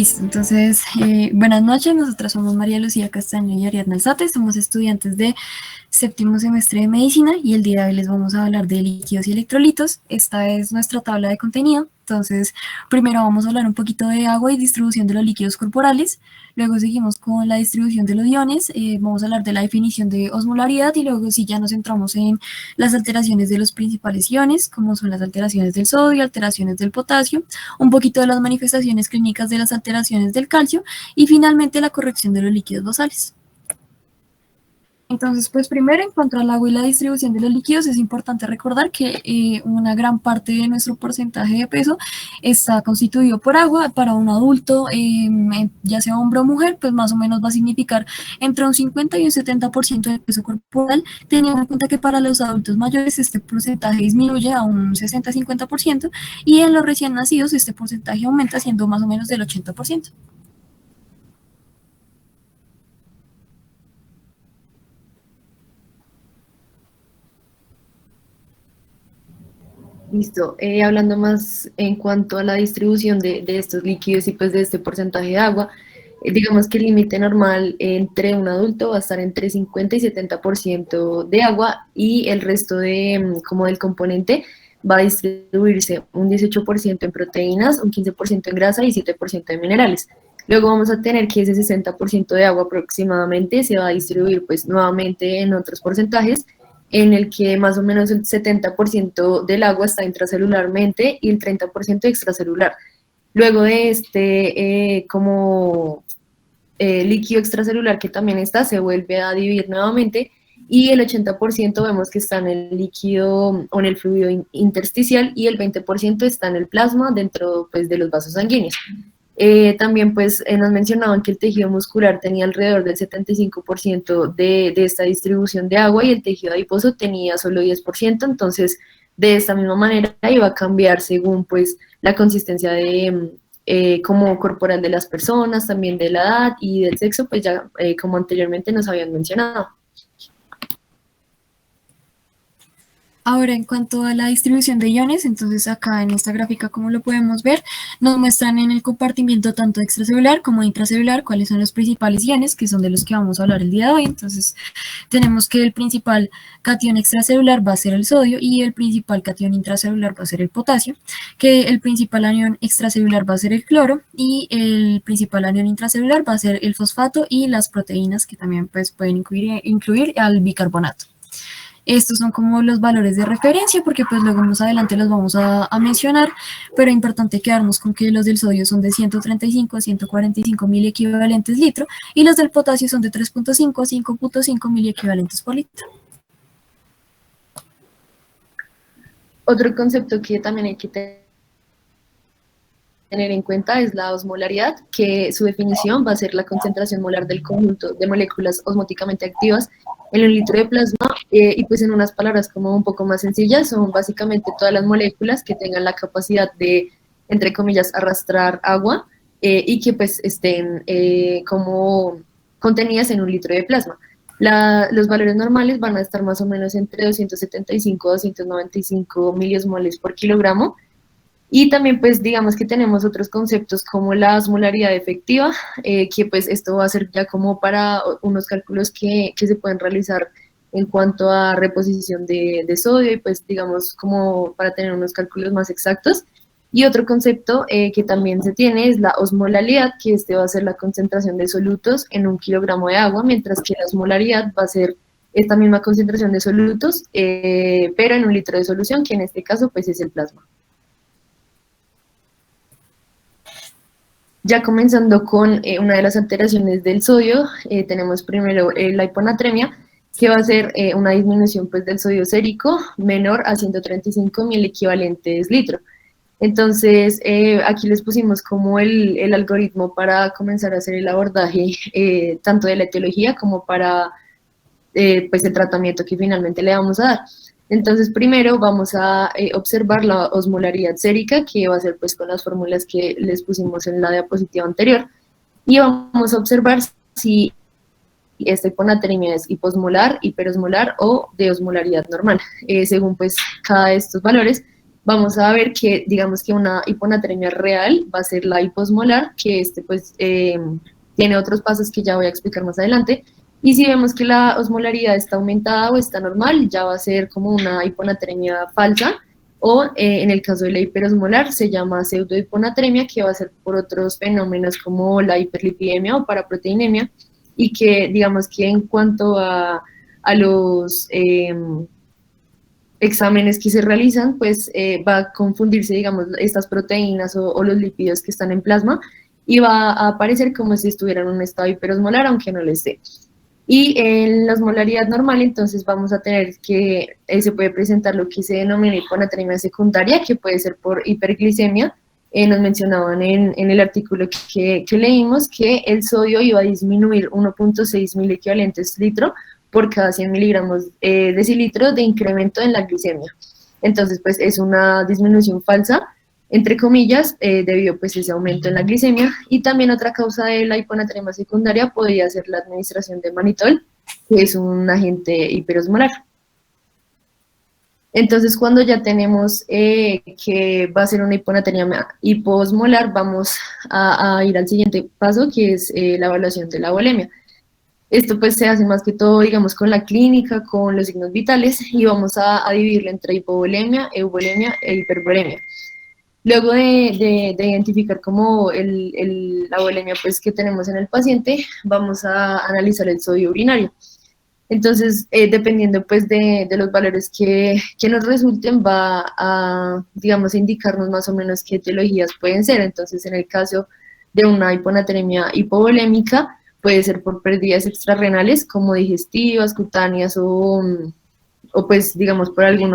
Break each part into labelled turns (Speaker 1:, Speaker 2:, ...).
Speaker 1: Listo, entonces, buenas noches, nosotras somos María Lucía Castaño y Ariadna Alzate, somos estudiantes de séptimo semestre de medicina y el día de hoy les vamos a hablar de líquidos y electrolitos. Esta es nuestra tabla de contenido. Entonces, primero vamos a hablar un poquito de agua y distribución de los líquidos corporales, luego seguimos con la distribución de los iones, vamos a hablar de la definición de osmolaridad y luego sí ya nos centramos en las alteraciones de los principales iones, como son las alteraciones del sodio, alteraciones del potasio, un poquito de las manifestaciones clínicas de las alteraciones del calcio y finalmente la corrección de los líquidos basales. Entonces, pues primero, en cuanto al agua y la distribución de los líquidos, es importante recordar que una gran parte de nuestro porcentaje de peso está constituido por agua. Para un adulto, ya sea hombre o mujer, pues más o menos va a significar entre un 50 y un 70% del peso corporal, teniendo en cuenta que para los adultos mayores este porcentaje disminuye a un 60-50% y en los recién nacidos este porcentaje aumenta siendo más o menos del 80%.
Speaker 2: Listo. Hablando más en cuanto a la distribución de estos líquidos y pues de este porcentaje de agua, digamos que el límite normal entre un adulto va a estar entre 50 y 70% de agua y el resto de, como del componente va a distribuirse un 18% en proteínas, un 15% en grasa y 7% en minerales. Luego vamos a tener que ese 60% de agua aproximadamente se va a distribuir pues nuevamente en otros porcentajes en el que más o menos el 70% del agua está intracelularmente y el 30% extracelular. Luego de líquido extracelular que también está, se vuelve a dividir nuevamente y el 80% vemos que está en el líquido o en el fluido intersticial y el 20% está en el plasma dentro pues, de los vasos sanguíneos. También pues nos mencionaban que el tejido muscular tenía alrededor del 75% de esta distribución de agua y el tejido adiposo tenía solo 10%, entonces de esta misma manera iba a cambiar según pues la consistencia de como corporal de las personas, también de la edad y del sexo, pues ya como anteriormente nos habían mencionado.
Speaker 1: Ahora, en cuanto a la distribución de iones, entonces acá en esta gráfica, como lo podemos ver, nos muestran en el compartimiento tanto extracelular como intracelular cuáles son los principales iones, que son de los que vamos a hablar el día de hoy. Entonces, tenemos que el principal catión extracelular va a ser el sodio y el principal catión intracelular va a ser el potasio, que el principal anión extracelular va a ser el cloro y el principal anión intracelular va a ser el fosfato y las proteínas, que también pues, pueden incluir al bicarbonato. Estos son como los valores de referencia porque pues luego más adelante los vamos a mencionar, pero es importante quedarnos con que los del sodio son de 135 a 145 mil equivalentes litro y los del potasio son de 3.5 a 5.5 mil equivalentes por litro.
Speaker 2: Otro concepto que también hay que tener en cuenta es la osmolaridad, que su definición va a ser la concentración molar del conjunto de moléculas osmóticamente activas en un litro de plasma, y pues en unas palabras como un poco más sencillas, son básicamente todas las moléculas que tengan la capacidad de, entre comillas, arrastrar agua y que pues estén como contenidas en un litro de plasma. Los valores normales van a estar más o menos entre 275 a 295 miliosmoles por kilogramo, y también, pues, digamos que tenemos otros conceptos como la osmolaridad efectiva, que pues esto va a ser ya como para unos cálculos que se pueden realizar en cuanto a reposición de sodio y pues digamos como para tener unos cálculos más exactos. Y otro concepto que también se tiene es la osmolalidad, que este va a ser la concentración de solutos en 1 kilogramo de agua, mientras que la osmolaridad va a ser esta misma concentración de solutos, pero en un litro de solución, que en este caso pues es el plasma. Ya comenzando con una de las alteraciones del sodio, tenemos primero la hiponatremia, que va a ser una disminución pues, del sodio sérico menor a 135 mil equivalentes litro. Entonces, aquí les pusimos como el algoritmo para comenzar a hacer el abordaje tanto de la etiología como para pues el tratamiento que finalmente le vamos a dar. Entonces, primero vamos a observar la osmolaridad sérica, que va a ser pues con las fórmulas que les pusimos en la diapositiva anterior, y vamos a observar si esta hiponatremia es hiposmolar, hiperosmolar o de osmolaridad normal. Según pues cada de estos valores, vamos a ver que, digamos que una hiponatremia real va a ser la hiposmolar, que pues tiene otros pasos que ya voy a explicar más adelante. Y si vemos que la osmolaridad está aumentada o está normal, ya va a ser como una hiponatremia falsa, o en el caso de la hiperosmolar se llama pseudohiponatremia, que va a ser por otros fenómenos como la hiperlipidemia o paraproteinemia, y que digamos que en cuanto a los exámenes que se realizan, pues va a confundirse, digamos, estas proteínas o los lípidos que están en plasma y va a aparecer como si estuviera en un estado hiperosmolar, aunque no lo esté. Y en la osmolaridad normal, entonces vamos a tener que se puede presentar lo que se denomina hiponatremia secundaria, que puede ser por hiperglicemia. Nos mencionaban en el artículo que leímos que el sodio iba a disminuir 1.6 mil equivalentes litro por cada 100 miligramos decilitro de incremento en la glicemia. Entonces, pues es una disminución falsa, entre comillas, debido pues ese aumento en la glicemia. Y también otra causa de la hiponatremia secundaria podría ser la administración de manitol, que es un agente hiperosmolar. Entonces, cuando ya tenemos que va a ser una hiponatremia hiposmolar, vamos a ir al siguiente paso, que es la evaluación de la volemia. Esto pues se hace más que todo, digamos, con la clínica, con los signos vitales, y vamos a dividirlo entre hipovolemia, euvolemia e hipervolemia. Luego de identificar como la volemia pues, que tenemos en el paciente, vamos a analizar el sodio urinario. Entonces, dependiendo pues de los valores que nos resulten, va a, digamos, indicarnos más o menos qué etiologías pueden ser. Entonces, en el caso de una hiponatremia hipovolémica, puede ser por pérdidas extrarrenales como digestivas, cutáneas o pues, digamos, por algún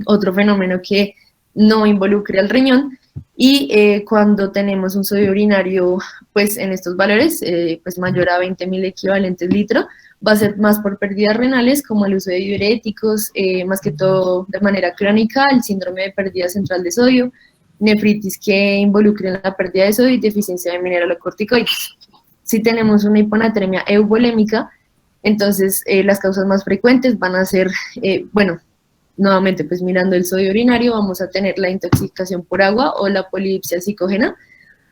Speaker 2: otro fenómeno que no involucre al riñón. Y cuando tenemos un sodio urinario, pues en estos valores, pues mayor a 20.000 equivalentes litro, va a ser más por pérdidas renales, como el uso de diuréticos, más que todo de manera crónica, el síndrome de pérdida central de sodio, nefritis que involucre la pérdida de sodio y deficiencia de mineralocorticoides. Si tenemos una hiponatremia euvolémica, entonces las causas más frecuentes van a ser, bueno, nuevamente, pues mirando el sodio urinario, vamos a tener la intoxicación por agua o la polidipsia psicógena,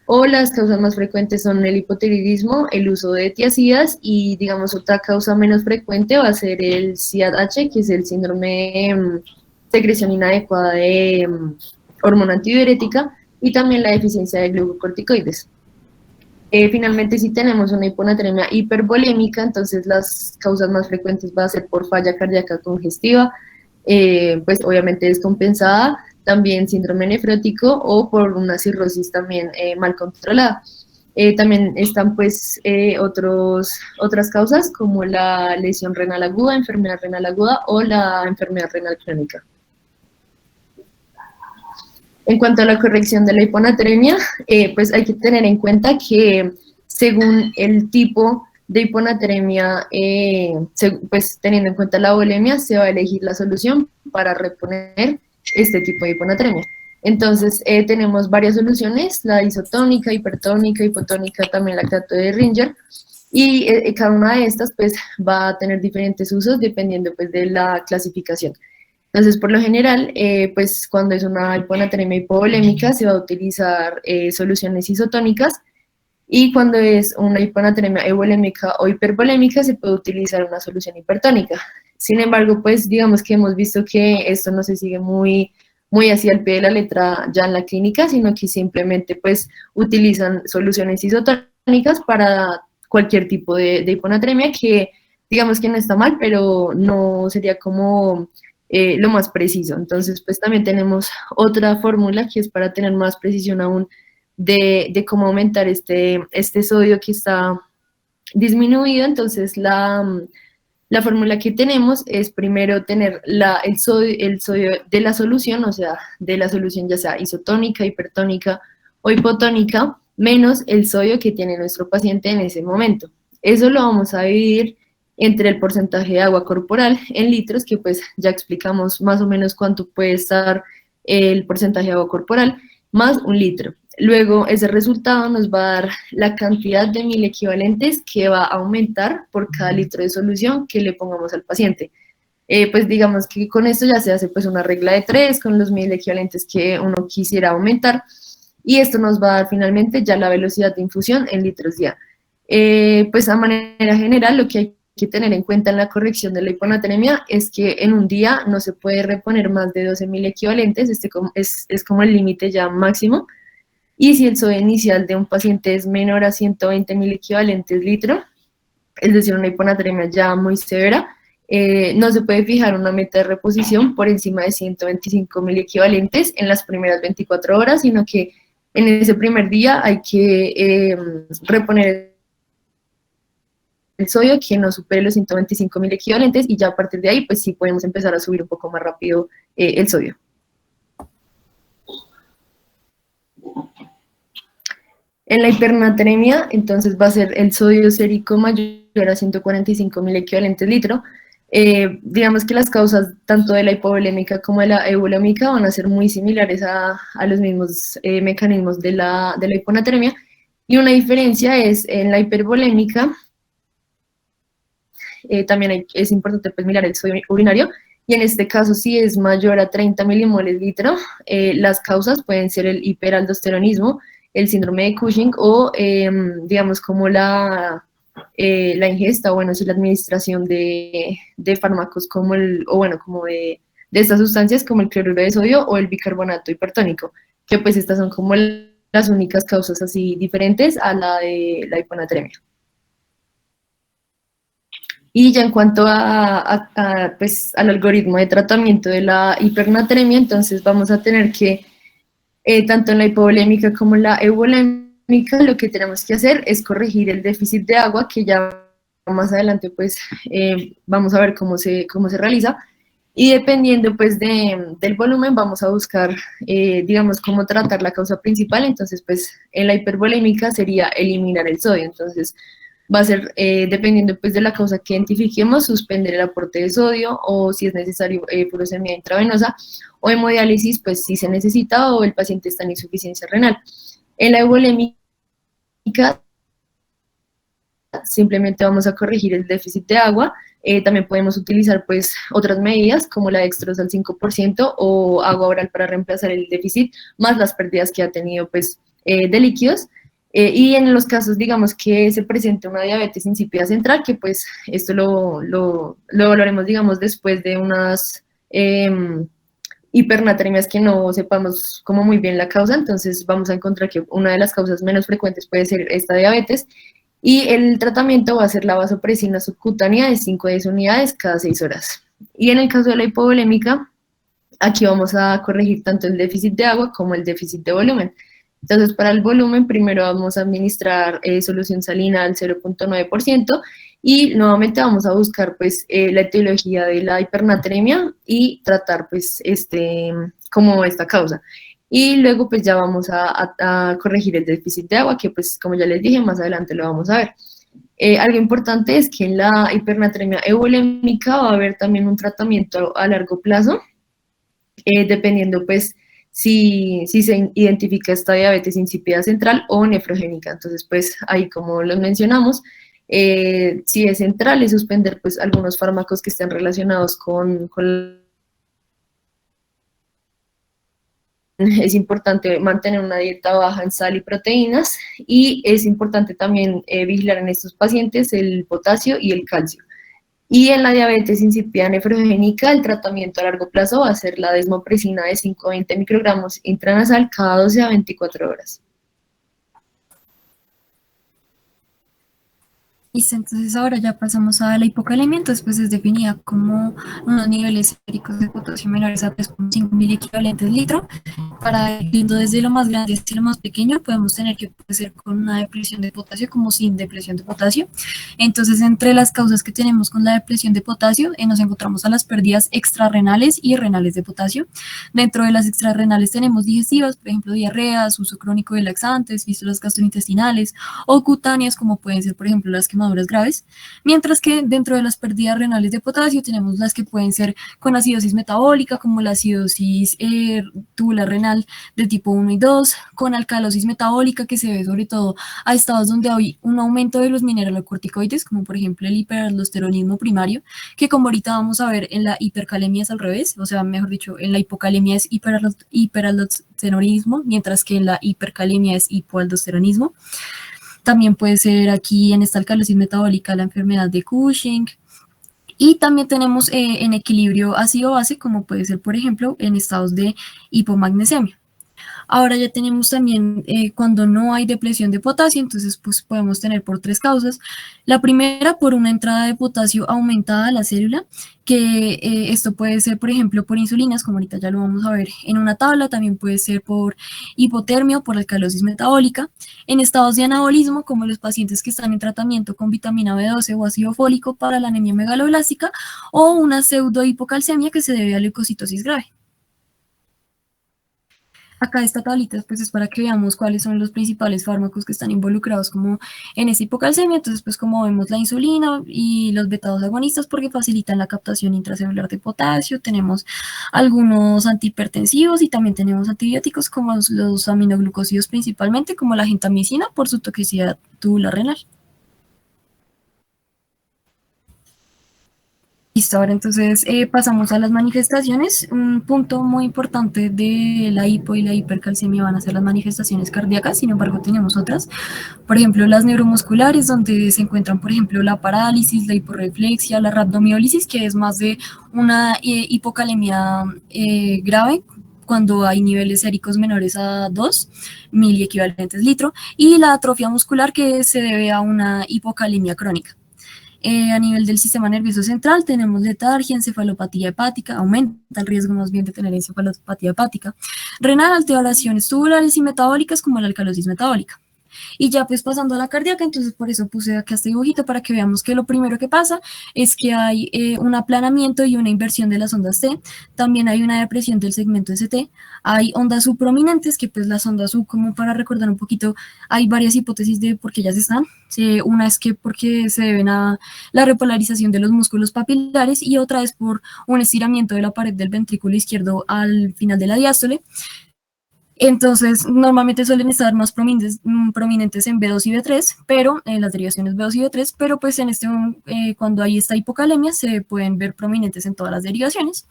Speaker 2: o las causas más frecuentes son el hipotiroidismo, el uso de tiazidas, y digamos otra causa menos frecuente va a ser el CIAD-H, que es el síndrome de secreción inadecuada de hormona antidiurética, y también la deficiencia de glucocorticoides. Finalmente, si tenemos una hiponatremia hipervolémica, entonces las causas más frecuentes va a ser por falla cardíaca congestiva, pues obviamente descompensada, también síndrome nefrótico o por una cirrosis también mal controlada. También están pues otras causas como la lesión renal aguda, enfermedad renal aguda o la enfermedad renal crónica. En cuanto a la corrección de la hiponatremia, pues hay que tener en cuenta que según el tipo de hiponatremia, pues teniendo en cuenta la volemia, se va a elegir la solución para reponer este tipo de hiponatremia. Entonces, tenemos varias soluciones, la isotónica, hipertónica, hipotónica, también lactato de Ringer, y cada una de estas pues va a tener diferentes usos dependiendo pues de la clasificación. Entonces, por lo general, pues cuando es una hiponatremia hipovolémica se va a utilizar soluciones isotónicas, y cuando es una hiponatremia euvolémica o hipervolémica se puede utilizar una solución hipertónica. Sin embargo, pues digamos que hemos visto que esto no se sigue muy así al pie de la letra ya en la clínica, sino que simplemente pues utilizan soluciones isotónicas para cualquier tipo de hiponatremia, que digamos que no está mal, pero no sería como lo más preciso. Entonces, pues también tenemos otra fórmula que es para tener más precisión aún de cómo aumentar este sodio que está disminuido. Entonces, la fórmula que tenemos es primero tener el sodio de la solución, o sea, de la solución ya sea isotónica, hipertónica o hipotónica, menos el sodio que tiene nuestro paciente en ese momento. Eso lo vamos a dividir entre el porcentaje de agua corporal en litros, que pues ya explicamos más o menos cuánto puede estar el porcentaje de agua corporal, más 1 litro. Luego ese resultado nos va a dar la cantidad de 1000 equivalentes que va a aumentar por cada litro de solución que le pongamos al paciente. Pues digamos que con esto ya se hace pues una regla de 3 con los 1000 equivalentes que uno quisiera aumentar, y esto nos va a dar finalmente ya la velocidad de infusión en litros día. Pues a manera general, lo que hay que tener en cuenta en la corrección de la hiponatremia es que en un día no se puede reponer más de 12.000 equivalentes, es como el límite ya máximo, y si el SOE inicial de un paciente es menor a 120.000 equivalentes litro, es decir, una hiponatremia ya muy severa, no se puede fijar una meta de reposición por encima de 125.000 equivalentes en las primeras 24 horas, sino que en ese primer día hay que reponer el sodio que no supere los 125.000 equivalentes, y ya a partir de ahí pues sí podemos empezar a subir un poco más rápido el sodio. En la hipernatremia, entonces va a ser el sodio sérico mayor a 145.000 equivalentes litro. Digamos que las causas tanto de la hipovolémica como de la euvolémica van a ser muy similares a los mismos mecanismos de la hiponatremia, y una diferencia es en la hipervolémica, también es importante pues mirar el sodio urinario, y en este caso si es mayor a 30 milimoles litro, las causas pueden ser el hiperaldosteronismo, el síndrome de Cushing o digamos como la ingesta, o bueno, si la administración de fármacos como como de estas sustancias como el cloruro de sodio o el bicarbonato hipertónico, que pues estas son como las únicas causas así diferentes a la de la hiponatremia. Y ya en cuanto pues, al algoritmo de tratamiento de la hipernatremia, entonces vamos a tener que, tanto en la hipovolémica como en la euvolémica, lo que tenemos que hacer es corregir el déficit de agua, que ya más adelante pues vamos a ver cómo se realiza, y dependiendo pues del volumen vamos a buscar, digamos, cómo tratar la causa principal. Entonces pues en la hipervolémica sería eliminar el sodio, entonces va a ser, dependiendo pues de la causa que identifiquemos, suspender el aporte de sodio, o si es necesario furosemia intravenosa, o hemodiálisis pues si se necesita o el paciente está en insuficiencia renal. En la euvolémica simplemente vamos a corregir el déficit de agua. También podemos utilizar pues otras medidas como la dextrosa al 5% o agua oral para reemplazar el déficit, más las pérdidas que ha tenido pues de líquidos. Y en los casos, digamos, que se presenta una diabetes insípida central, que pues esto lo evaluaremos, digamos, después de unas hipernatremias que no sepamos como muy bien la causa, entonces vamos a encontrar que una de las causas menos frecuentes puede ser esta diabetes, y el tratamiento va a ser la vasopresina subcutánea de 5 a 10 unidades cada 6 horas. Y en el caso de la hipovolémica, aquí vamos a corregir tanto el déficit de agua como el déficit de volumen. Entonces, para el volumen, primero vamos a administrar solución salina al 0.9%, y nuevamente vamos a buscar pues la etiología de la hipernatremia y tratar pues como esta causa. Y luego pues ya vamos a corregir el déficit de agua, que pues como ya les dije, más adelante lo vamos a ver. Algo importante es que en la hipernatremia euvolémica va a haber también un tratamiento a largo plazo, dependiendo pues si se identifica esta diabetes insípida central o nefrogénica. Entonces pues ahí, como lo mencionamos, si es central, es suspender pues algunos fármacos que estén relacionados con es importante mantener una dieta baja en sal y proteínas, y es importante también vigilar en estos pacientes el potasio y el calcio. Y en la diabetes insípida nefrogénica, el tratamiento a largo plazo va a ser la desmopresina de 5 a 20 microgramos intranasal cada 12 a 24 horas.
Speaker 1: Listo, entonces ahora ya pasamos a la hipocalemia. Entonces pues es definida como unos niveles séricos de potasio menores a 3,5 mil equivalentes litro. Para irlo desde lo más grande hasta lo más pequeño, podemos tener que puede ser con una depresión de potasio como sin depresión de potasio. Entonces, entre las causas que tenemos con la depresión de potasio, nos encontramos a las pérdidas extrarrenales y renales de potasio. Dentro de las extrarrenales tenemos digestivas, por ejemplo, diarreas, uso crónico de laxantes, fístulas gastrointestinales, o cutáneas, como pueden ser, por ejemplo, las que quemaduras graves, mientras que dentro de las pérdidas renales de potasio tenemos las que pueden ser con acidosis metabólica, como la acidosis tubular renal de tipo 1 y 2, con alcalosis metabólica, que se ve sobre todo a estados donde hay un aumento de los mineralocorticoides, como por ejemplo el hiperaldosteronismo primario, que como ahorita vamos a ver en la hipercalemia es al revés, o sea, mejor dicho, en la hipocalemia es hiperaldosteronismo, mientras que en la hipercalemia es hipoaldosteronismo. También puede ser aquí en esta alcalosis metabólica la enfermedad de Cushing. Y también tenemos en equilibrio ácido-base, como puede ser, por ejemplo, en estados de hipomagnesemia. Ahora ya tenemos también cuando no hay depleción de potasio, entonces pues podemos tener por tres causas. La primera, por una entrada de potasio aumentada a la célula, que esto puede ser, por ejemplo, por insulinas, como ahorita ya lo vamos a ver en una tabla, también puede ser por hipotermia o por alcalosis metabólica. En estados de anabolismo, como los pacientes que están en tratamiento con vitamina B12 o ácido fólico para la anemia megaloblástica, o una pseudohipocalcemia que se debe a leucocitosis grave. Acá esta tablita pues es para que veamos cuáles son los principales fármacos que están involucrados como en esta hipocalcemia. Entonces pues como vemos la insulina y los beta-2 agonistas porque facilitan la captación intracelular de potasio. Tenemos algunos antihipertensivos y también tenemos antibióticos como los aminoglucósidos principalmente, como la gentamicina por su toxicidad tubular renal. Listo, ahora entonces pasamos a las manifestaciones. Un punto muy importante de la hipo y la hipercalcemia van a ser las manifestaciones cardíacas, sin embargo tenemos otras. Por ejemplo, las neuromusculares, donde se encuentran, por ejemplo, la parálisis, la hiporreflexia, la rhabdomiólisis, que es más de una hipocalemia grave, cuando hay niveles séricos menores a 2 miliequivalentes litro, y la atrofia muscular, que se debe a una hipocalemia crónica. A nivel del sistema nervioso central tenemos letargia, encefalopatía hepática, aumenta el riesgo más bien de tener encefalopatía hepática, renal, alteraciones tubulares y metabólicas como la alcalosis metabólica. Y ya pues pasando a la cardíaca, entonces por eso puse acá este dibujito para que veamos que lo primero que pasa es que hay un aplanamiento y una inversión de las ondas T, también hay una depresión del segmento ST, hay ondas subprominentes, que pues las ondas sub, como para recordar un poquito, hay varias hipótesis de por qué ellas están. Una es que porque se deben a la repolarización de los músculos papilares y otra es por un estiramiento de la pared del ventrículo izquierdo al final de la diástole. Entonces, normalmente suelen estar más prominentes en B2 y B3, pero en las derivaciones B2 y B3, pero pues en cuando hay esta hipocalemia se pueden ver prominentes en todas las derivaciones.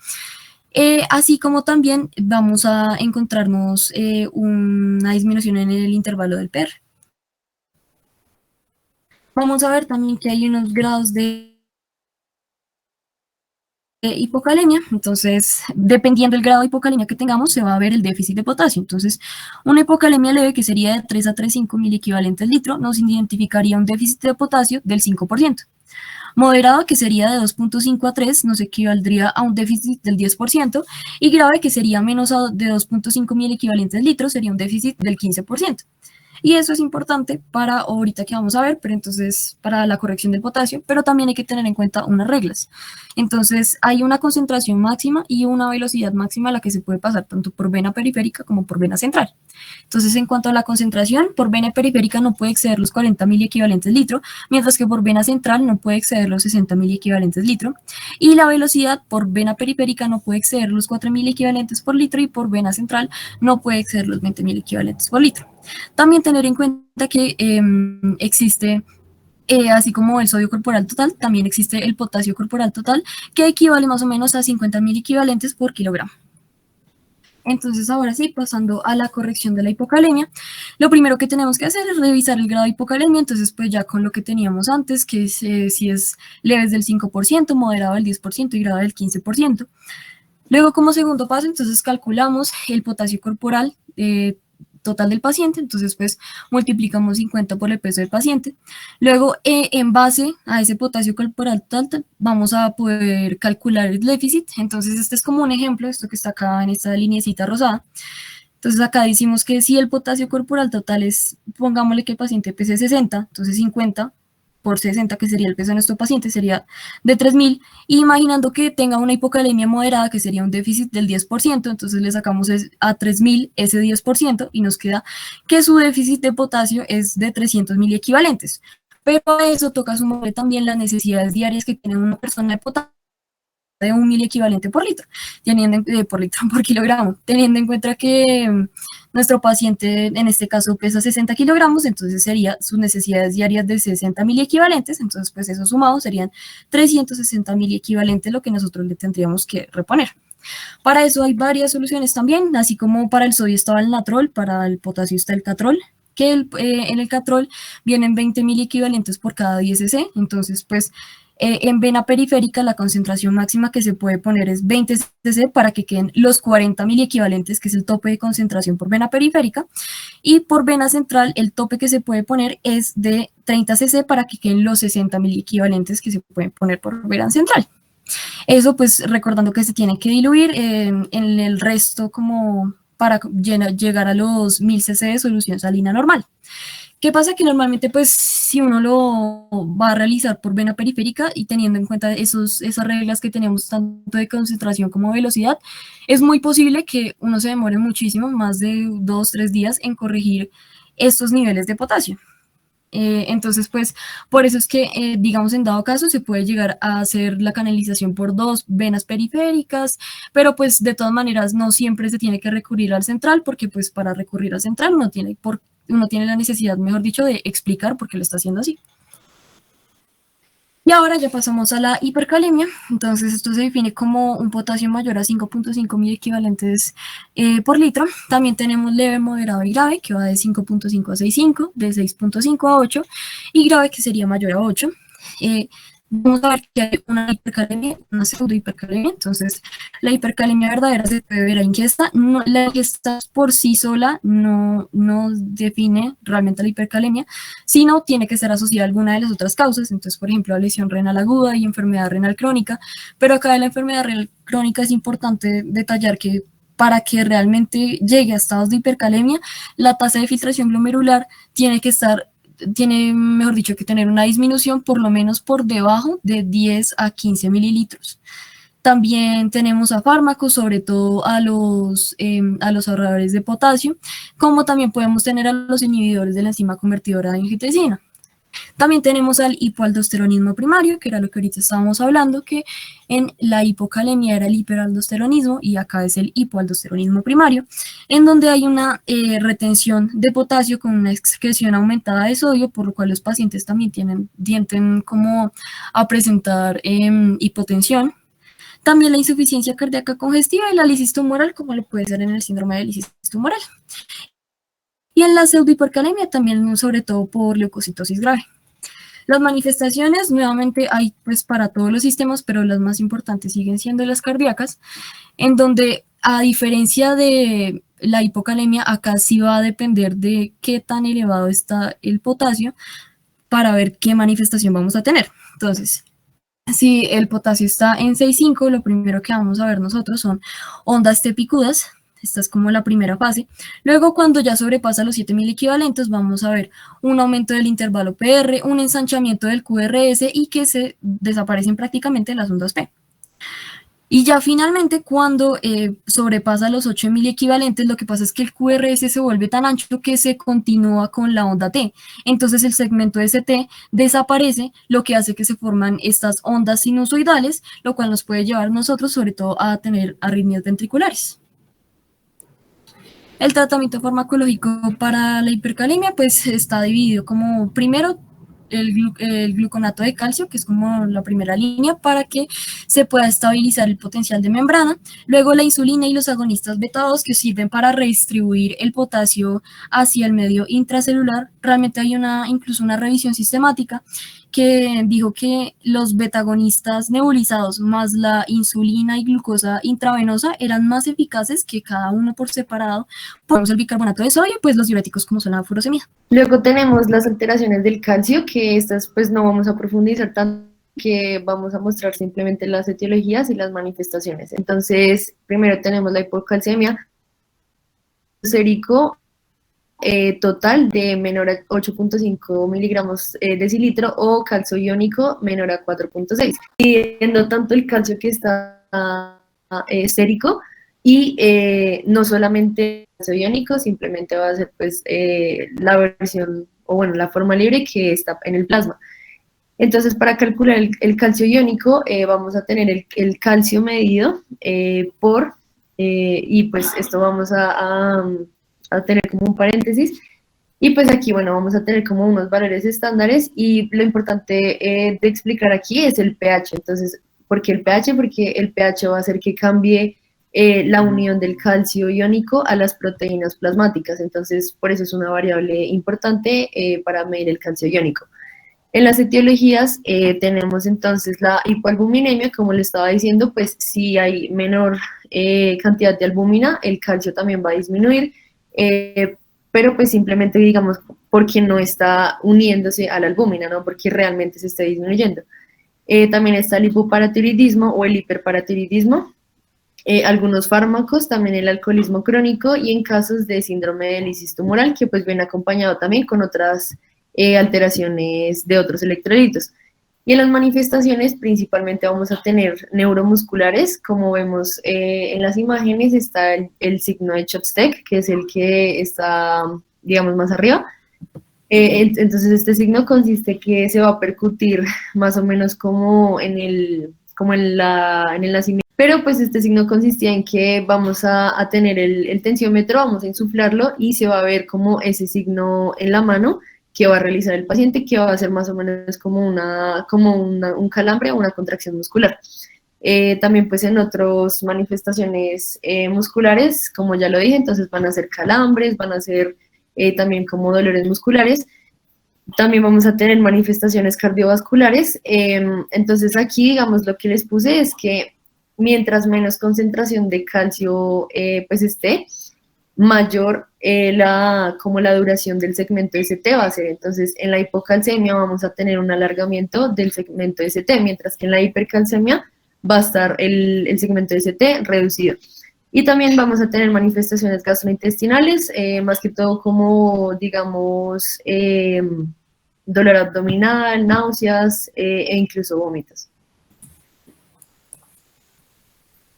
Speaker 1: Así como también vamos a encontrarnos una disminución en el intervalo del PR. Vamos a ver también que hay unos grados de hipocalemia, entonces dependiendo del grado de hipocalemia que tengamos se va a ver el déficit de potasio. Entonces una hipocalemia leve, que sería de 3 a 3,5 miliequivalentes litro, nos identificaría un déficit de potasio del 5%. Moderado, que sería de 2.5 a 3, nos equivaldría a un déficit del 10%, y grave, que sería menos de 2.5 miliequivalentes litros, sería un déficit del 15%. Y eso es importante para ahorita que vamos a ver, pero entonces para la corrección del potasio, pero también hay que tener en cuenta unas reglas. Entonces hay una concentración máxima y una velocidad máxima a la que se puede pasar tanto por vena periférica como por vena central. Entonces en cuanto a la concentración, por vena periférica no puede exceder los 40 miliequivalentes litro, mientras que por vena central no puede exceder los 60 miliequivalentes litro. Y la velocidad por vena periférica no puede exceder los 4 miliequivalentes por litro y por vena central no puede exceder los 20 miliequivalentes por litro. También tener en cuenta que existe, así como el sodio corporal total, también existe el potasio corporal total, que equivale más o menos a 50 miliequivalentes por kilogramo. Entonces, ahora sí, pasando a la corrección de la hipocalemia, lo primero que tenemos que hacer es revisar el grado de hipocalemia. Entonces, pues ya con lo que teníamos antes, que es, si es leve es del 5%, moderado del 10% y grave del 15%. Luego, como segundo paso, entonces calculamos el potasio corporal total del paciente, entonces pues multiplicamos 50 por el peso del paciente. Luego, en base a ese potasio corporal total, vamos a poder calcular el déficit. Entonces este es como un ejemplo, esto que está acá en esta lineecita rosada. Entonces acá decimos que si el potasio corporal total es, pongámosle que el paciente pese 60, entonces 50 por 60, que sería el peso de nuestro paciente, sería de 3.000, imaginando que tenga una hipocalemia moderada, que sería un déficit del 10%, entonces le sacamos a 3.000 ese 10% y nos queda que su déficit de potasio es de 300 miliequivalentes. pero a eso toca sumarle también las necesidades diarias que tiene una persona de potasio de 1 miliequivalente por litro, por litro, por kilogramo, teniendo en cuenta que nuestro paciente en este caso pesa 60 kilogramos, entonces sería sus necesidades diarias de 60 miliequivalentes, entonces pues eso sumado serían 360 miliequivalentes lo que nosotros le tendríamos que reponer. Para eso hay varias soluciones también, así como para el sodio estaba el natrol, para el potasio está el catrol, que en el catrol vienen 20 miliequivalentes por cada 10 cc, entonces pues en vena periférica la concentración máxima que se puede poner es 20 cc para que queden los 40 miliequivalentes, que es el tope de concentración por vena periférica, y por vena central el tope que se puede poner es de 30 cc para que queden los 60 miliequivalentes que se pueden poner por vena central. Eso pues recordando que se tiene que diluir en el resto como para llegar a los 1000 cc de solución salina normal. ¿Qué pasa? Que normalmente, pues, si uno lo va a realizar por vena periférica y teniendo en cuenta esas reglas que tenemos tanto de concentración como velocidad, es muy posible que uno se demore muchísimo, más de 2, 3 días en corregir estos niveles de potasio. Entonces, pues, por eso es que, digamos, en dado caso, se puede llegar a hacer la canalización por 2 venas periféricas, pero pues de todas maneras no siempre se tiene que recurrir al central, porque pues para recurrir al central uno tiene la necesidad, mejor dicho, de explicar por qué lo está haciendo así. Y ahora ya pasamos a la hipercalemia. Entonces esto se define como un potasio mayor a 5.5 miliequivalentes por litro. También tenemos leve, moderado y grave, que va de 5.5 a 6.5, de 6.5 a 8, y grave, que sería mayor a 8. Vamos a ver que hay una hipercalemia, una pseudo hipercalemia. Entonces, la hipercalemia verdadera se puede ver a ingesta. No, la ingesta por sí sola no define realmente la hipercalemia, sino tiene que ser asociada a alguna de las otras causas. Entonces, por ejemplo, lesión renal aguda y enfermedad renal crónica. Pero acá de la enfermedad renal crónica es importante detallar que para que realmente llegue a estados de hipercalemia, la tasa de filtración glomerular tiene, mejor dicho, que tener una disminución por lo menos por debajo de 10 a 15 mililitros. También tenemos a fármacos, sobre todo a los ahorradores de potasio, como también podemos tener a los inhibidores de la enzima convertidora de angiotensina. También tenemos al hipoaldosteronismo primario, que era lo que ahorita estábamos hablando, que en la hipocalemia era el hiperaldosteronismo y acá es el hipoaldosteronismo primario, en donde hay una retención de potasio con una excreción aumentada de sodio, por lo cual los pacientes también tienden como a presentar hipotensión. También la insuficiencia cardíaca congestiva y la lisis tumoral, como lo puede ser en el síndrome de lisis tumoral. Y en la pseudohipercalemia también, sobre todo por leucocitosis grave. Las manifestaciones, nuevamente, hay pues para todos los sistemas, pero las más importantes siguen siendo las cardíacas, en donde a diferencia de la hipocalemia, acá sí va a depender de qué tan elevado está el potasio para ver qué manifestación vamos a tener. Entonces, si el potasio está en 6.5, lo primero que vamos a ver nosotros son ondas tepicudas. Esta es como la primera fase. Luego, cuando ya sobrepasa los 7.000 equivalentes, vamos a ver un aumento del intervalo PR, un ensanchamiento del QRS y que se desaparecen prácticamente las ondas P. Y ya finalmente, cuando sobrepasa los 8.000 equivalentes, lo que pasa es que el QRS se vuelve tan ancho que se continúa con la onda T. Entonces el segmento ST desaparece, lo que hace que se forman estas ondas sinusoidales, lo cual nos puede llevar nosotros sobre todo a tener arritmias ventriculares. El tratamiento farmacológico para la hipercalemia pues está dividido como primero el gluconato de calcio, que es como la primera línea para que se pueda estabilizar el potencial de membrana. Luego la insulina y los agonistas beta 2 que sirven para redistribuir el potasio hacia el medio intracelular. Realmente hay incluso una revisión sistemática que dijo que los betagonistas nebulizados más la insulina y glucosa intravenosa eran más eficaces que cada uno por separado. Ponemos el bicarbonato de sodio, pues los diuréticos como son la furosemida.
Speaker 2: Luego tenemos las alteraciones del calcio, que estas pues no vamos a profundizar tanto, que vamos a mostrar simplemente las etiologías y las manifestaciones. Entonces, primero tenemos la hipocalcemia sérico total de menor a 8.5 miligramos decilitro o calcio iónico menor a 4.6. Viendo tanto el calcio que está sérico y no solamente calcio iónico, simplemente va a ser pues la versión o bueno, la forma libre que está en el plasma. Entonces, para calcular el calcio iónico, vamos a tener el calcio medido y pues esto vamos a tener como un paréntesis, y pues aquí, bueno, vamos a tener como unos valores estándares, y lo importante de explicar aquí es el pH. Entonces, ¿por qué el pH? Porque el pH va a hacer que cambie la unión del calcio iónico a las proteínas plasmáticas. Entonces, por eso es una variable importante para medir el calcio iónico. En las etiologías tenemos entonces la hipoalbuminemia, como le estaba diciendo, pues si hay menor cantidad de albúmina, el calcio también va a disminuir, pero pues simplemente digamos porque no está uniéndose a la albúmina, ¿no? Porque realmente se está disminuyendo. También está el hipoparatiroidismo o el hiperparatiroidismo, algunos fármacos, también el alcoholismo crónico, y en casos de síndrome de lisis tumoral, que pues viene acompañado también con otras alteraciones de otros electrolitos. Y en las manifestaciones principalmente vamos a tener neuromusculares, como vemos en las imágenes está el signo de Chopsteck, que es el que está, digamos, más arriba. Entonces este signo consiste que se va a percutir más o menos como en el nacimiento, pero pues este signo consistía en que vamos a tener el tensiómetro, vamos a insuflarlo y se va a ver como ese signo en la mano que va a realizar el paciente, que va a ser más o menos como un calambre o una contracción muscular. También pues en otras manifestaciones musculares, como ya lo dije, entonces van a ser calambres, van a ser también como dolores musculares. También vamos a tener manifestaciones cardiovasculares. Entonces aquí, digamos, lo que les puse es que mientras menos concentración de calcio pues esté, mayor como la duración del segmento ST va a ser. Entonces, en la hipocalcemia vamos a tener un alargamiento del segmento ST, mientras que en la hipercalcemia va a estar el segmento ST reducido. Y también vamos a tener manifestaciones gastrointestinales, más que todo como, digamos, dolor abdominal, náuseas e incluso vómitos.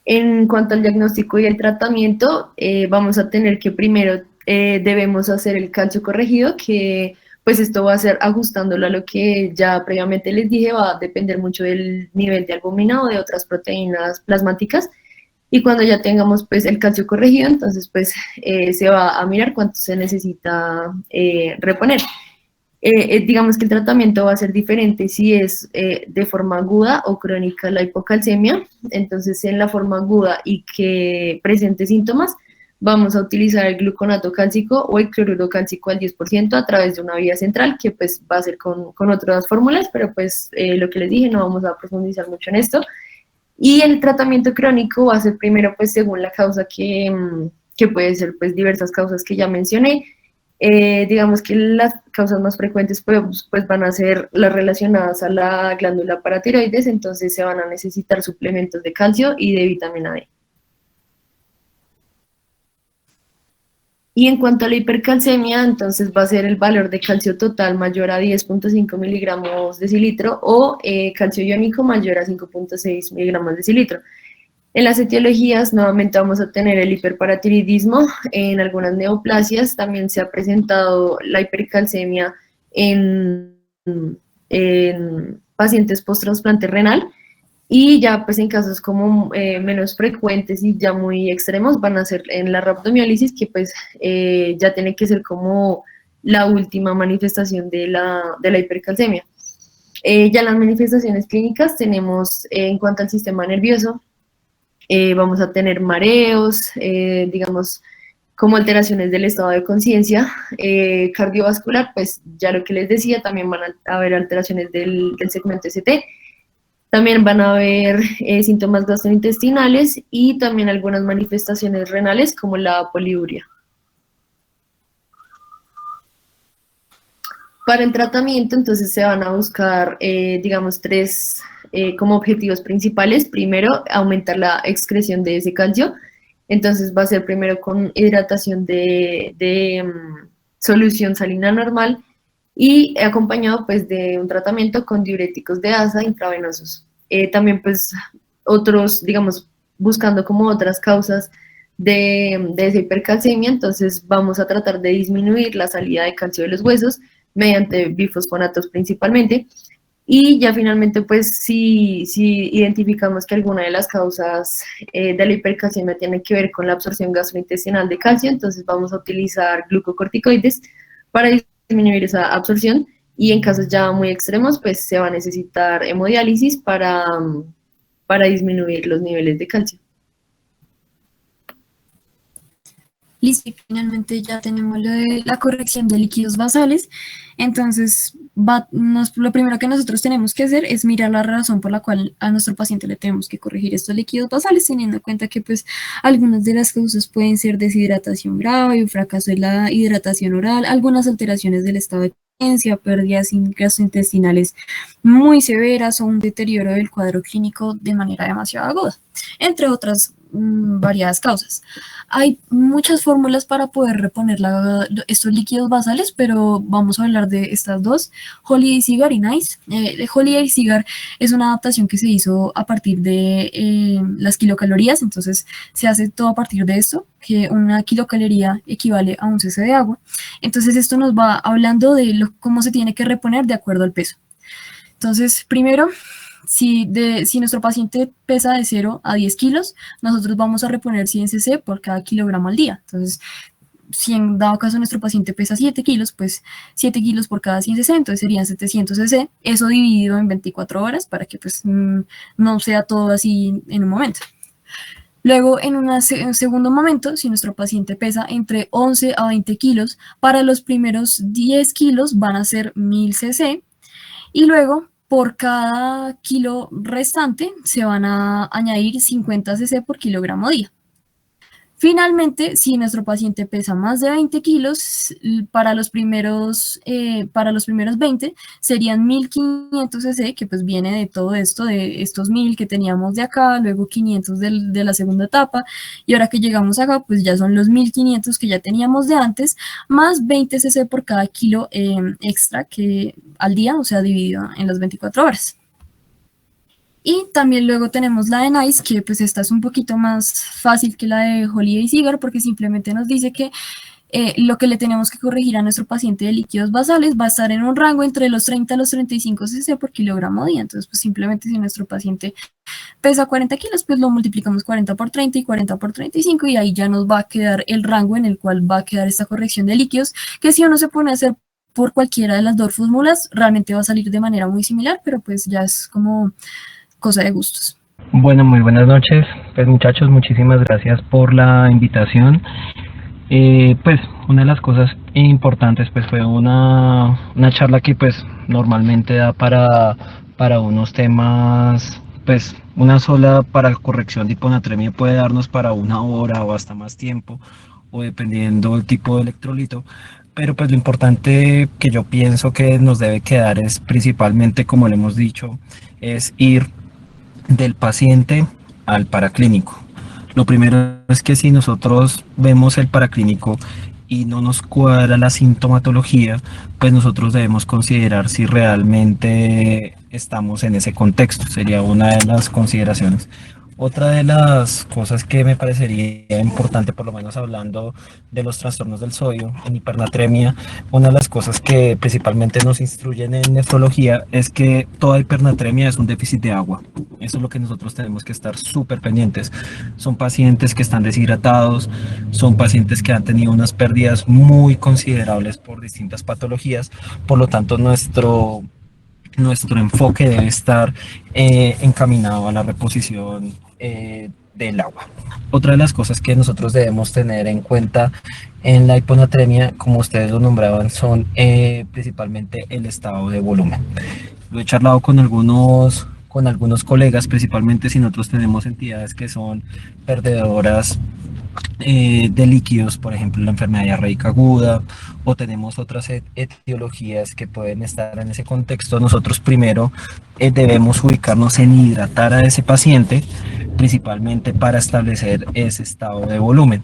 Speaker 2: En cuanto al diagnóstico y el tratamiento, vamos a tener que primero debemos hacer el calcio corregido, que pues esto va a ser ajustándolo a lo que ya previamente les dije, va a depender mucho del nivel de albúmina o de otras proteínas plasmáticas. Y cuando ya tengamos pues el calcio corregido, entonces pues se va a mirar cuánto se necesita reponer. Digamos que el tratamiento va a ser diferente si es de forma aguda o crónica la hipocalcemia. Entonces, en la forma aguda y que presente síntomas, vamos a utilizar el gluconato cálcico o el cloruro cálcico al 10% a través de una vía central, que pues va a ser con otras fórmulas, pero pues lo que les dije, no vamos a profundizar mucho en esto. Y el tratamiento crónico va a ser primero pues según la causa que puede ser pues diversas causas que ya mencioné. Digamos que las causas más frecuentes pues van a ser las relacionadas a la glándula paratiroides, entonces se van a necesitar suplementos de calcio y de vitamina D. Y en cuanto a la hipercalcemia, entonces va a ser el valor de calcio total mayor a 10.5 miligramos decilitro o calcio iónico mayor a 5.6 miligramos decilitro. En las etiologías, nuevamente vamos a tener el hiperparatiroidismo. En algunas neoplasias también se ha presentado la hipercalcemia en pacientes post-trasplante renal, y ya pues en casos como menos frecuentes y ya muy extremos van a ser en la rhabdomiólisis, que pues ya tiene que ser como la última manifestación de la hipercalcemia. Ya las manifestaciones clínicas tenemos en cuanto al sistema nervioso, vamos a tener mareos, digamos, como alteraciones del estado de conciencia. Cardiovascular, pues ya lo que les decía, también van a haber alteraciones del segmento ST. También van a haber síntomas gastrointestinales y también algunas manifestaciones renales como la poliuria. Para el tratamiento, entonces, se van a buscar, digamos, tres como objetivos principales. Primero, aumentar la excreción de ese calcio. Entonces, va a ser primero con hidratación de solución salina normal y acompañado, pues, de un tratamiento con diuréticos de asa intravenosos. También, pues, otros, digamos, buscando como otras causas de esa hipercalcemia, entonces vamos a tratar de disminuir la salida de calcio de los huesos, mediante bifosfonatos principalmente. Y ya finalmente, pues si identificamos que alguna de las causas de la hipercalcemia tiene que ver con la absorción gastrointestinal de calcio, entonces vamos a utilizar glucocorticoides para disminuir esa absorción, y en casos ya muy extremos, pues se va a necesitar hemodiálisis para disminuir los niveles de calcio.
Speaker 1: Listo, y finalmente ya tenemos lo de la corrección de líquidos basales. Entonces, lo primero que nosotros tenemos que hacer es mirar la razón por la cual a nuestro paciente le tenemos que corregir estos líquidos basales, teniendo en cuenta que pues algunas de las causas pueden ser deshidratación grave, un fracaso de la hidratación oral, algunas alteraciones del estado de conciencia, pérdidas gastrointestinales muy severas o un deterioro del cuadro clínico de manera demasiado aguda, entre otras variadas causas. Hay muchas fórmulas para poder reponer estos líquidos basales, pero vamos a hablar de estas dos, Holiday Cigar y Nice. Holiday Cigar es una adaptación que se hizo a partir de las kilocalorías, entonces se hace todo a partir de esto, que una kilocaloría equivale a un cc de agua. Entonces esto nos va hablando de cómo se tiene que reponer de acuerdo al peso. Entonces, primero, si nuestro paciente pesa de 0 a 10 kilos, nosotros vamos a reponer 100 cc por cada kilogramo al día. Entonces, si en dado caso nuestro paciente pesa 7 kilos, pues 7 kilos por cada 100 cc, entonces serían 700 cc, eso dividido en 24 horas para que pues no sea todo así en un momento. Luego, en un segundo momento, si nuestro paciente pesa entre 11 a 20 kilos, para los primeros 10 kilos van a ser 1000 cc, y luego por cada kilo restante se van a añadir 50 cc por kilogramo día. Finalmente, si nuestro paciente pesa más de 20 kilos, para los primeros 20 serían 1500 cc, que pues viene de todo esto, de estos 1000 que teníamos de acá, luego 500 de la segunda etapa, y ahora que llegamos acá, pues ya son los 1500 que ya teníamos de antes, más 20 cc por cada kilo extra que al día, o sea, dividido en las 24 horas. Y también luego tenemos la de Nice, que pues esta es un poquito más fácil que la de Holiday Cigar, porque simplemente nos dice que lo que le tenemos que corregir a nuestro paciente de líquidos basales va a estar en un rango entre los 30 a los 35 cc por kilogramo día. Entonces, pues simplemente si nuestro paciente pesa 40 kilos, pues lo multiplicamos 40 por 30 y 40 por 35, y ahí ya nos va a quedar el rango en el cual va a quedar esta corrección de líquidos, que si uno se pone a hacer por cualquiera de las dos fórmulas, realmente va a salir de manera muy similar, pero pues ya es como cosa de gustos.
Speaker 3: Bueno, muy buenas noches. Pues muchachos, muchísimas gracias por la invitación. Pues una de las cosas importantes pues fue una charla que pues normalmente da para unos temas, pues una sola para corrección de hiponatremia puede darnos para 1 hora o hasta más tiempo, o dependiendo del tipo de electrolito. Pero pues lo importante que yo pienso que nos debe quedar es principalmente, como le hemos dicho, es ir del paciente al paraclínico. Lo primero es que si nosotros vemos el paraclínico y no nos cuadra la sintomatología, pues nosotros debemos considerar si realmente estamos en ese contexto. Sería una de las consideraciones. Otra de las cosas que me parecería importante, por lo menos hablando de los trastornos del sodio en hipernatremia, una de las cosas que principalmente nos instruyen en nefrología es que toda hipernatremia es un déficit de agua. Eso es lo que nosotros tenemos que estar súper pendientes. Son pacientes que están deshidratados, son pacientes que han tenido unas pérdidas muy considerables por distintas patologías, por lo tanto nuestro enfoque debe estar encaminado a la reposición del agua. Otra de las cosas que nosotros debemos tener en cuenta en la hiponatremia, como ustedes lo nombraban, son principalmente el estado de volumen. Lo he charlado con algunos colegas, principalmente si nosotros tenemos entidades que son perdedoras de líquidos, por ejemplo la enfermedad diarreica aguda, o tenemos otras etiologías que pueden estar en ese contexto. Nosotros primero debemos ubicarnos en hidratar a ese paciente, principalmente para establecer ese estado de volumen.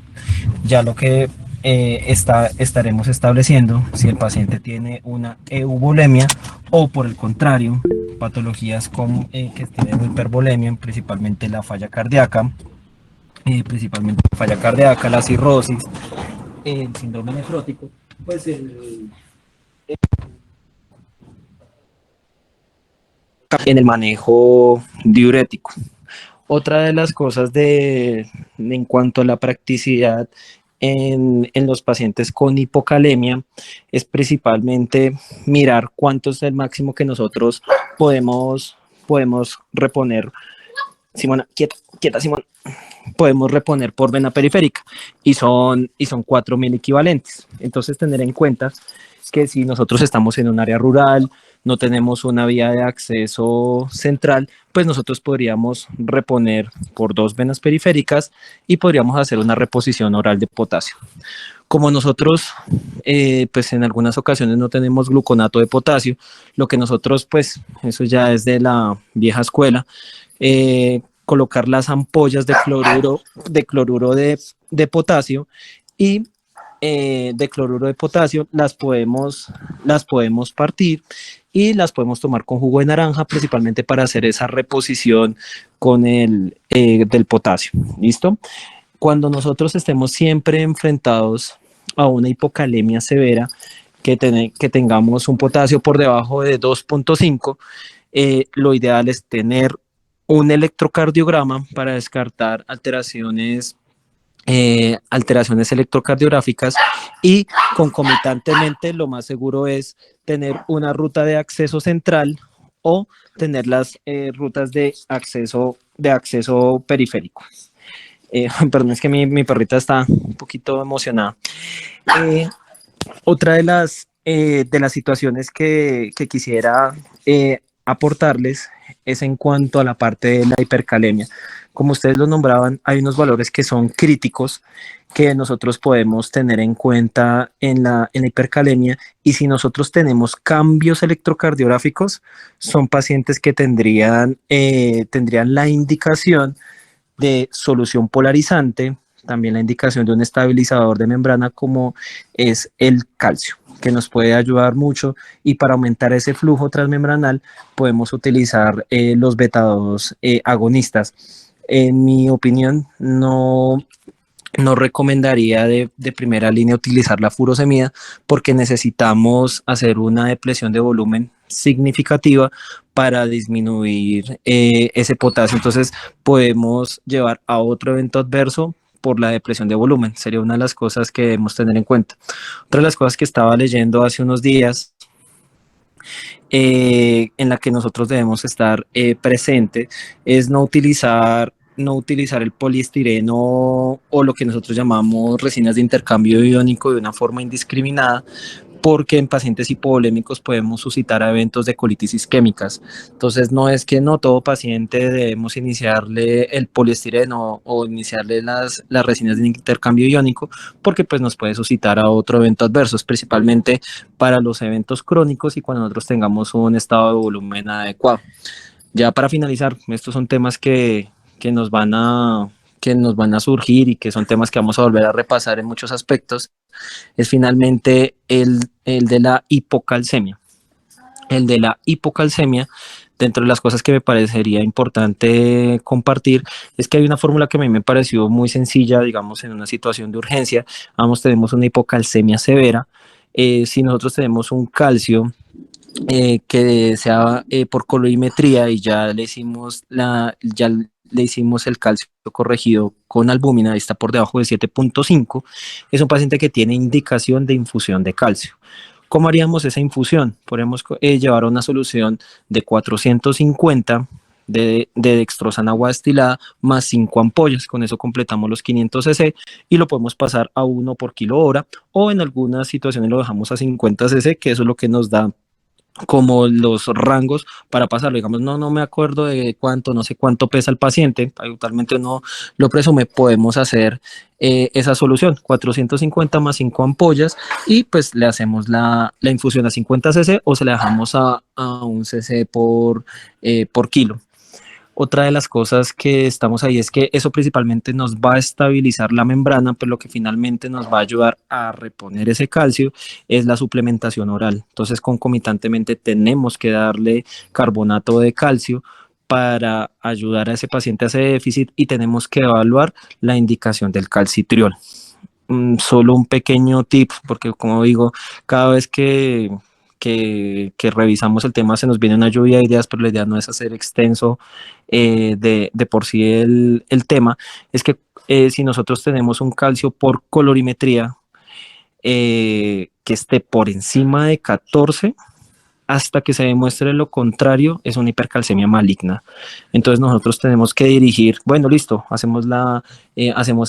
Speaker 3: Ya lo que estaremos estableciendo si el paciente tiene una euvolemia o por el contrario patologías como, que tienen hipervolemia, principalmente la falla cardíaca, la cirrosis, el síndrome nefrótico, pues el en el manejo diurético. Otra de las cosas en cuanto a la practicidad en los pacientes con hipocalemia es principalmente mirar cuánto es el máximo que nosotros podemos reponer. Simona, quieta, Simona. Podemos reponer por vena periférica y son 4.000 equivalentes. Entonces, tener en cuenta que si nosotros estamos en un área rural, no tenemos una vía de acceso central, pues nosotros podríamos reponer por 2 venas periféricas y podríamos hacer una reposición oral de potasio. Como nosotros, pues en algunas ocasiones no tenemos gluconato de potasio, lo que nosotros, pues, eso ya es de la vieja escuela, colocar las ampollas de cloruro de potasio y de cloruro de potasio las podemos partir y las podemos tomar con jugo de naranja, principalmente para hacer esa reposición con del potasio. ¿Listo? Cuando nosotros estemos siempre enfrentados a una hipocalemia severa, que tengamos un potasio por debajo de 2.5, lo ideal es tener un electrocardiograma para descartar alteraciones electrocardiográficas y concomitantemente lo más seguro es tener una ruta de acceso central o tener las rutas de acceso periférico. Perdón, es que mi perrita está un poquito emocionada. Otra de las situaciones que quisiera aportarles es en cuanto a la parte de la hipercalemia. Como ustedes lo nombraban, hay unos valores que son críticos que nosotros podemos tener en cuenta en la hipercalemia, y si nosotros tenemos cambios electrocardiográficos, son pacientes que tendrían la indicación de solución polarizante, también la indicación de un estabilizador de membrana como es el calcio, que nos puede ayudar mucho, y para aumentar ese flujo transmembranal podemos utilizar los beta-2 agonistas. En mi opinión, no recomendaría de primera línea utilizar la furosemida porque necesitamos hacer una depresión de volumen significativa para disminuir ese potasio. Entonces podemos llevar a otro evento adverso por la depresión de volumen. Sería una de las cosas que debemos tener en cuenta. Otra de las cosas que estaba leyendo hace unos días en la que nosotros debemos estar presente es no utilizar el poliestireno o lo que nosotros llamamos resinas de intercambio iónico de una forma indiscriminada, porque en pacientes hipovolémicos podemos suscitar eventos de colitis isquémicas. Entonces, no es que no todo paciente debemos iniciarle el poliestireno o iniciarle las resinas de intercambio iónico, porque pues nos puede suscitar a otro evento adverso, principalmente para los eventos crónicos y cuando nosotros tengamos un estado de volumen adecuado. Ya para finalizar, estos son temas que nos van a surgir y que son temas que vamos a volver a repasar en muchos aspectos, es finalmente el de la hipocalcemia. El de la hipocalcemia, dentro de las cosas que me parecería importante compartir, es que hay una fórmula que a mí me pareció muy sencilla, digamos, en una situación de urgencia. Tenemos una hipocalcemia severa. Si nosotros tenemos un calcio que sea por colorimetría y ya le hicimos el calcio corregido con albúmina, está por debajo de 7.5, es un paciente que tiene indicación de infusión de calcio. ¿Cómo haríamos esa infusión? Podemos llevar una solución de 450 de dextrosa en agua destilada más 5 ampollas. Con eso completamos los 500 cc y lo podemos pasar a 1 por kilo hora, o en algunas situaciones lo dejamos a 50 cc, que eso es lo que nos da como los rangos para pasarlo. Digamos, no me acuerdo de no sé cuánto pesa el paciente, actualmente no lo presume, podemos hacer esa solución, 450 más 5 ampollas, y pues le hacemos la infusión a 50 cc o se la dejamos a 1 cc por kilo. Otra de las cosas que estamos ahí es que eso principalmente nos va a estabilizar la membrana, pero lo que finalmente nos va a ayudar a reponer ese calcio es la suplementación oral. Entonces, concomitantemente tenemos que darle carbonato de calcio para ayudar a ese paciente a ese déficit, y tenemos que evaluar la indicación del calcitriol. Solo un pequeño tip, porque como digo, cada vez que que revisamos el tema se nos viene una lluvia de ideas, pero la idea no es hacer extenso de por sí el tema, es que si nosotros tenemos un calcio por colorimetría que esté por encima de 14, hasta que se demuestre lo contrario, es una hipercalcemia maligna. Entonces nosotros tenemos que dirigir, bueno, listo, hacemos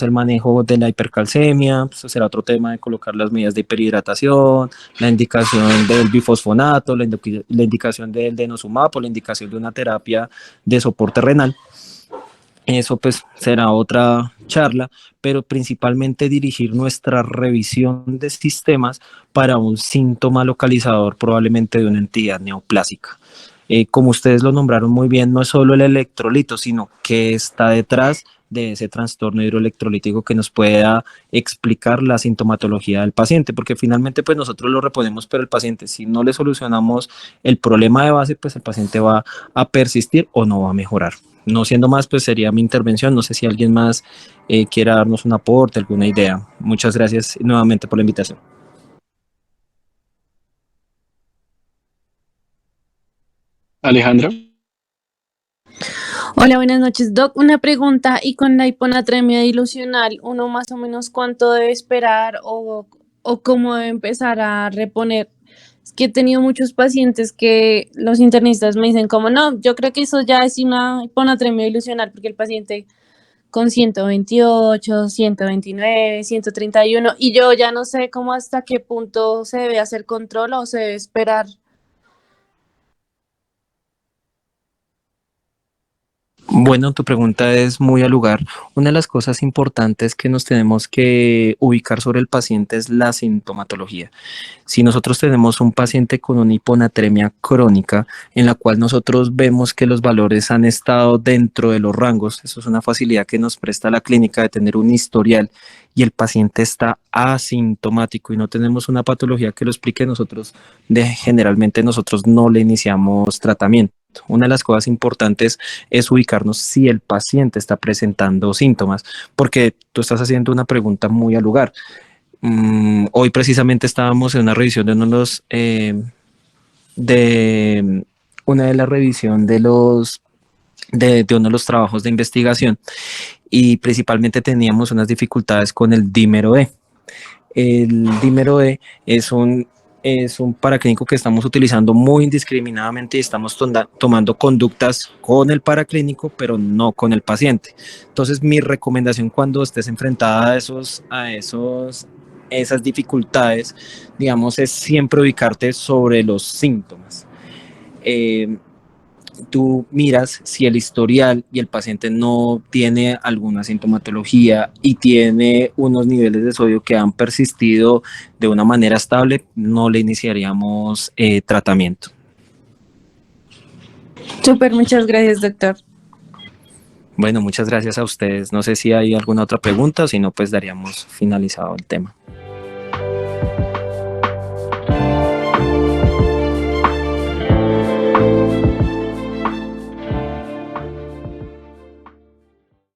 Speaker 3: el manejo de la hipercalcemia, pues será otro tema de colocar las medidas de hiperhidratación, la indicación del bifosfonato, la indicación del denosumab, o la indicación de una terapia de soporte renal. Eso pues será otra charla, pero principalmente dirigir nuestra revisión de sistemas para un síntoma localizador probablemente de una entidad neoplásica. Como ustedes lo nombraron muy bien, no es solo el electrolito, sino que está detrás de ese trastorno hidroelectrolítico que nos pueda explicar la sintomatología del paciente, porque finalmente pues nosotros lo reponemos, pero el paciente, si no le solucionamos el problema de base, pues el paciente va a persistir o no va a mejorar. No siendo más, pues sería mi intervención. No sé si alguien más quiera darnos un aporte, alguna idea. Muchas gracias nuevamente por la invitación.
Speaker 4: Alejandra.
Speaker 5: Hola, buenas noches, Doc. Una pregunta, ¿y con la hiponatremia dilucional, uno más o menos cuánto debe esperar o cómo debe empezar a reponer? Es que he tenido muchos pacientes que los internistas me dicen como, no, yo creo que eso ya es una hiponatremia dilucional porque el paciente con 128, 129, 131 y yo ya no sé cómo hasta qué punto se debe hacer control o se debe esperar.
Speaker 3: Bueno, tu pregunta es muy al lugar. Una de las cosas importantes que nos tenemos que ubicar sobre el paciente es la sintomatología. Si nosotros tenemos un paciente con una hiponatremia crónica, en la cual nosotros vemos que los valores han estado dentro de los rangos, eso es una facilidad que nos presta la clínica de tener un historial, y el paciente está asintomático y no tenemos una patología que lo explique, generalmente nosotros no le iniciamos tratamiento. Una de las cosas importantes es ubicarnos si el paciente está presentando síntomas, porque tú estás haciendo una pregunta muy al lugar. Hoy precisamente estábamos en una revisión de una de la revisión de uno de los trabajos de investigación, y principalmente teníamos unas dificultades con el dímero E. El dímero E es un paraclínico que estamos utilizando muy indiscriminadamente y estamos tomando conductas con el paraclínico, pero no con el paciente. Entonces, mi recomendación cuando estés enfrentada a esas dificultades, digamos, es siempre ubicarte sobre los síntomas. Tú miras si el historial y el paciente no tiene alguna sintomatología y tiene unos niveles de sodio que han persistido de una manera estable, no le iniciaríamos tratamiento.
Speaker 5: Súper, muchas gracias, doctor.
Speaker 3: Bueno, muchas gracias a ustedes. No sé si hay alguna otra pregunta, o si no, pues daríamos finalizado el tema.